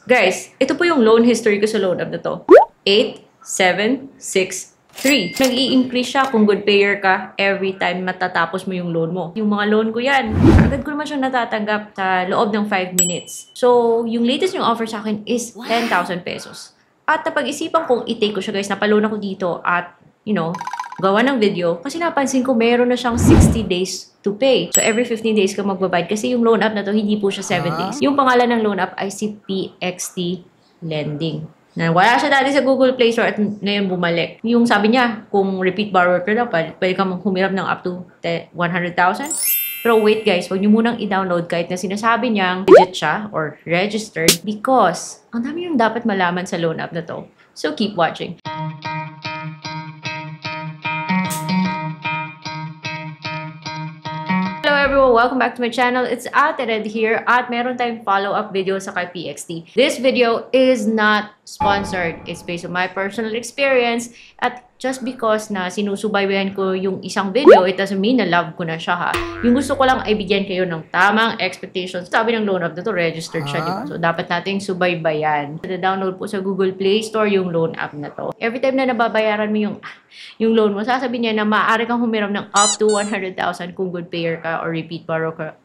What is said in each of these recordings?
Guys, ito po yung loan history ko sa loan app na to. 8, 7, 6, 3. Nag-i-increase siya kung good payer ka every time matatapos mo yung loan mo. Yung mga loan ko yan, agad ko naman siyang natatanggap sa loob ng 5 minutes. So, yung latest yung offer sa akin is 10,000 pesos. At napag-isipan kong i-take ko siya guys, napaloan ako dito at, gawa ng video. Kasi napansin ko meron na siyang 60 days to pay. So, every 15 days ka magbabayad. Kasi yung loan app na to, hindi po siya 7 days. Yung pangalan ng loan app ay si PXT Lending. Na wala siya dati sa Google Play Store at ngayon bumalik. Yung sabi niya, kung repeat borrower ka daw, pwede ka humirap ng up to 100,000. Pero wait guys, huwag niyo munang i-download kahit na sinasabi niyang legit siya or registered because ang dami yung dapat malaman sa loan app na to. So, keep watching. Hello everyone! Welcome back to my channel. It's Ate Red here at meron tayong follow-up video sa kay PXT. This video is not sponsored. It's based on my personal experience at just because na sinusubaybayan ko yung isang video, it doesn't mean na love ko na siya ha. Yung gusto ko lang ay bigyan kayo ng tamang expectations. Sabi ng loan app na to, registered siya, diba? So, dapat nating subaybayan. Na-download po sa Google Play Store yung loan app na to. Every time na nababayaran mo yung loan mo, sasabihin niya na maaari kang humiram ng up to 100,000 kung good payer ka or repeat borrower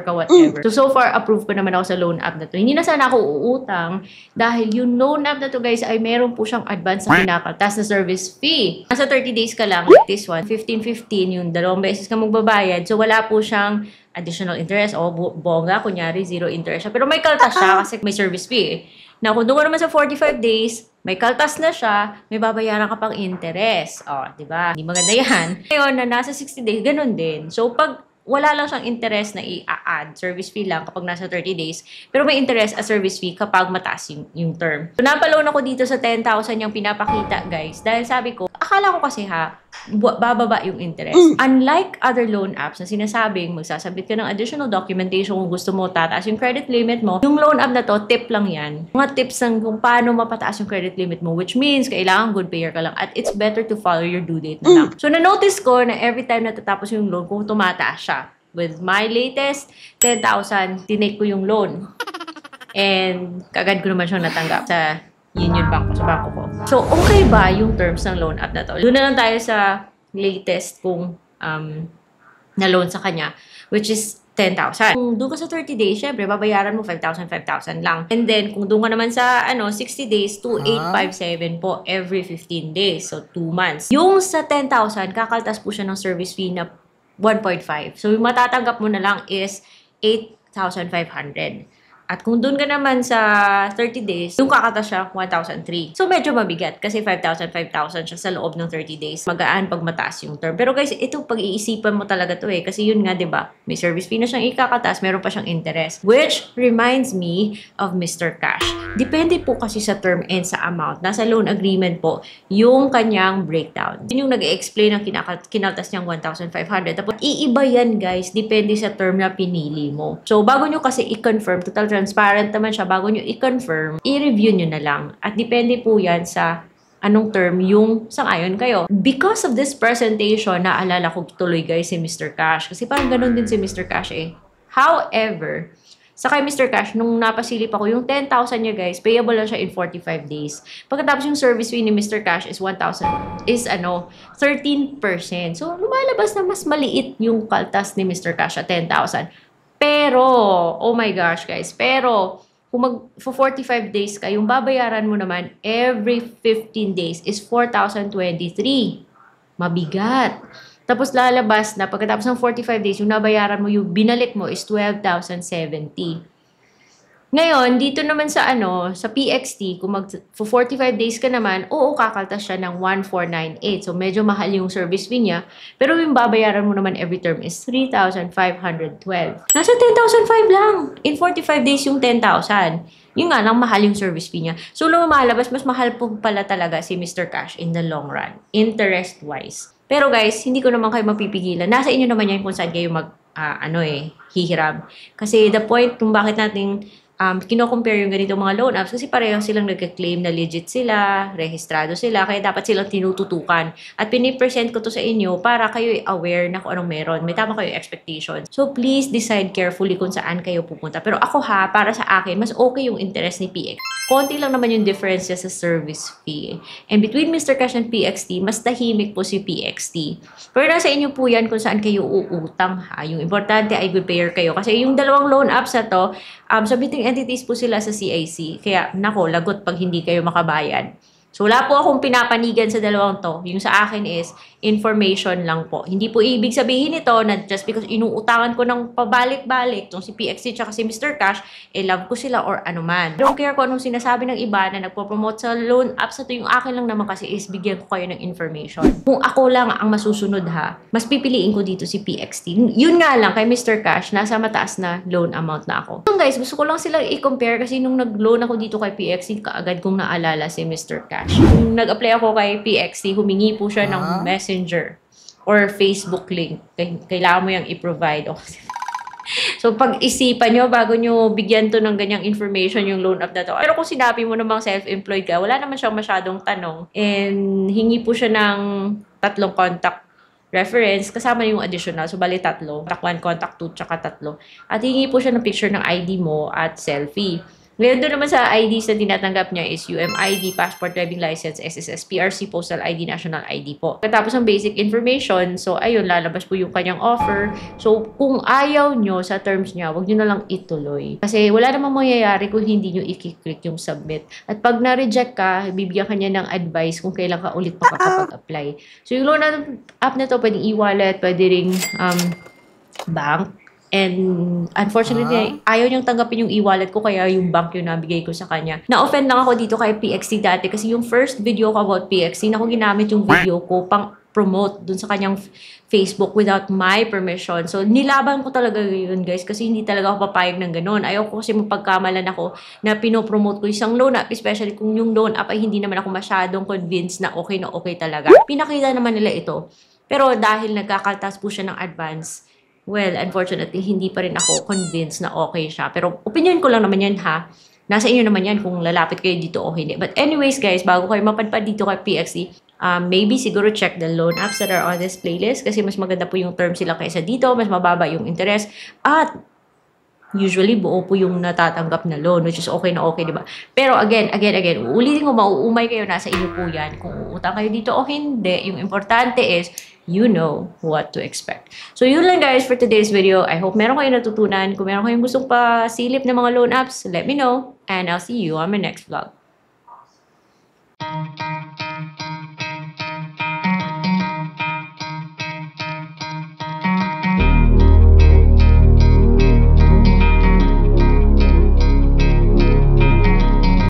ka, whatever. So far, approved ko naman ako sa loan app na to. Hindi na sana ako uutang dahil yung loan app na to guys ay meron po siyang advance na kinakaltas na service fee. Nasa 30 days ka lang, like this one, 15-15, yung 2 beses ka magbabayad. So, wala po siyang additional interest o bongga, kunyari, 0 interest siya. Pero may kaltas siya kasi may service fee eh. Now, kung doon naman sa 45 days, may kaltas na siya, may babayaran ka pang interest. O, diba? Hindi maganda yan. Ngayon, na nasa 60 days, ganun din. So, pag wala lang siyang interest na i-add, service fee lang kapag nasa 30 days, pero may interest at service fee kapag mataas yung term. So, napaloan ako dito sa 10,000 yung pinapakita, guys. Dahil sabi ko, akala ko kasi bababa yung interest. Unlike other loan apps na sinasabing magsasabit ka ng additional documentation kung gusto mo tataas yung credit limit mo, yung loan app na to, tip lang yan. Mga tips ng kung paano mapataas yung credit limit mo, which means kailangan good payer ka lang at it's better to follow your due date na lang. So, na-notice ko na every time natatapos yung loan, kung tumataas siya. With my latest 10,000, tinake ko yung loan. And kagad ko naman siyang natanggap sa Union Bank sa bangko ko. So, okay ba yung terms ng loan app na to? Doon na lang tayo sa latest kong na loan sa kanya, which is 10,000. Kung doon ka sa 30 days, syempre, babayaran mo 5,000 lang. And then, kung doon ka naman sa 60 days, 2,857 po every 15 days. So, 2 months. Yung sa 10,000, kakaltas po siya ng service fee na 1.5. So, yung matatanggap mo na lang is 8,500. At kung doon ka naman sa 30 days, yung kakatas siya 1,003. So, medyo mabigat kasi 5,000 siya sa loob ng 30 days. Magaan pag mataas yung term. Pero guys, ito pag-iisipan mo talaga to eh. Kasi yun nga, diba? May service fee na siyang ikakatas, meron pa siyang interest. Which reminds me of Mr. Cash. Depende po kasi sa term and sa amount. Nasa loan agreement po, yung kanyang breakdown. Yun yung nag-explain ng kinaltas niyang 1,500. Tapos, iiba yan guys, depende sa term na pinili mo. So, bago nyo kasi i-confirm, total transparent naman siya, bago nyo i-confirm, i-review nyo na lang. At depende po yan sa anong term yung sang-ayon kayo. Because of this presentation, naalala ko tuloy guys si Mr. Cash. Kasi parang ganun din si Mr. Cash eh. However, sa kay Mr. Cash, nung napasilip ako, yung 10,000 niya guys, payable lang siya in 45 days. Pagkatapos yung service fee ni Mr. Cash is 1,000, is 13%. So, lumalabas na mas maliit yung kaltas ni Mr. Cash at 10,000. Pero, oh my gosh guys, pero kung for 45 days ka, yung babayaran mo naman every 15 days is 4,023. Mabigat. Tapos lalabas na pagkatapos ng 45 days, yung nabayaran mo, yung binalik mo is 12,070. Ngayon, dito naman sa sa PXT, kung for 45 days ka naman, kakaltas siya ng 1,498. So, medyo mahal yung service fee niya. Pero yung babayaran mo naman every term is 3,512. Nasa 10,500 lang. In 45 days yung 10,000. Yung nga lang, mahal yung service fee niya. So, lumalabas, mas mahal po pala talaga si Mr. Cash in the long run. Interest-wise. Pero guys, hindi ko naman kayo mapipigilan. Nasa inyo naman yan kung saan kayo hihiram. Kasi the point kung bakit natin kino-compare yung ganitong mga loan apps kasi pareho silang nagka-claim na legit sila, rehistrado sila, kaya dapat silang tinututukan. At pinipresent ko to sa inyo para kayo aware na kung anong meron. May tama kayo expectation. So, please decide carefully kung saan kayo pupunta. Pero ako para sa akin, mas okay yung interest ni PX. Konti lang naman yung difference sa service fee. And between Mr. Cash and PXT, mas tahimik po si PXT. Pero nasa inyo po yan kung saan kayo uutang ha. Yung importante ay good payer kayo. Kasi yung dalawang loan apps na to, submitting entities po sila sa CIC. Kaya, nako, lagot pag hindi kayo makabayad. So, wala po akong pinapanigan sa dalawang to. Yung sa akin is, information lang po. Hindi po ibig sabihin ito na just because inuutangan ko ng pabalik-balik itong si PXT tsaka si Mr. Cash, love ko sila or anuman. Don't care kung anong sinasabi ng iba na nagpo-promote sa loan apps na to. Yung akin lang naman kasi is bigyan ko kayo ng information. Kung ako lang ang masusunod mas pipiliin ko dito si PXT. Yun nga lang, kay Mr. Cash, nasa mataas na loan amount na ako. So guys, gusto ko lang silang i-compare kasi nung nag-loan ako dito kay PXT, kaagad kong naalala si Mr. Cash. Nung nag-apply ako kay PXT, humingi po siya ng Messenger or Facebook link. Kailangan mo yung i-provide. So, pag-isipan nyo bago nyo bigyan to ng ganyang information yung loan app na to. Pero kung sinabi mo namang self-employed ka, wala naman siyang masyadong tanong. And hingi po siya ng 3 contact reference kasama yung additional. So, bali 3. Contact 1, contact 2, tsaka 3. At hingi po siya ng picture ng ID mo at selfie. Ngayon doon naman sa IDs na tinatanggap niya is UMID, Passport, Driving License, SSS, PRC, Postal ID, National ID po. Katapos ng basic information, so ayun, lalabas po yung kanyang offer. So kung ayaw nyo sa terms niya, wag nyo na lang ituloy. Kasi wala namang mangyayari kung hindi nyo i-click yung submit. At pag na-reject ka, bibigyan ka niya ng advice kung kailan ka ulit makakapag-apply. So yung loan app na to, pwedeng e-wallet, pwede ring bank. And unfortunately, ayaw niyang tanggapin yung e-wallet ko kaya yung bank yung nabigay ko sa kanya. Na-offend lang ako dito kay PXT dati kasi yung first video ko about PXT, na ko ginamit yung video ko pang promote dun sa kanyang Facebook without my permission. So, nilaban ko talaga yun, guys, kasi hindi talaga ako papayag ng ganun. Ayaw ko kasi mapagkamalan ako na pinopromote ko isang loan app, especially kung yung loan app ay hindi naman ako masyadong convinced na okay talaga. Pinakita naman nila ito. Pero dahil nagkakaltas po siya ng advance, well, unfortunately, hindi pa rin ako convinced na okay siya. Pero opinion ko lang naman yan ha. Nasa inyo naman yan kung lalapit kayo dito o hindi. But anyways guys, bago kayo mapadpad dito kay PXT, maybe siguro check the loan apps that are on this playlist kasi mas maganda po yung terms sila kaysa dito, mas mababa yung interest, at usually buo po yung natatanggap na loan, which is okay na okay, di ba? Pero again, uulitin ko, mauumay kayo, nasa inyo po yan. Kung uutang kayo dito o hindi, yung importante is, you know what to expect. So yun lang guys for today's video. I hope meron kayo natutunan. Kung meron kayong gustong pasilip ng mga loan apps, let me know. And I'll see you on my next vlog.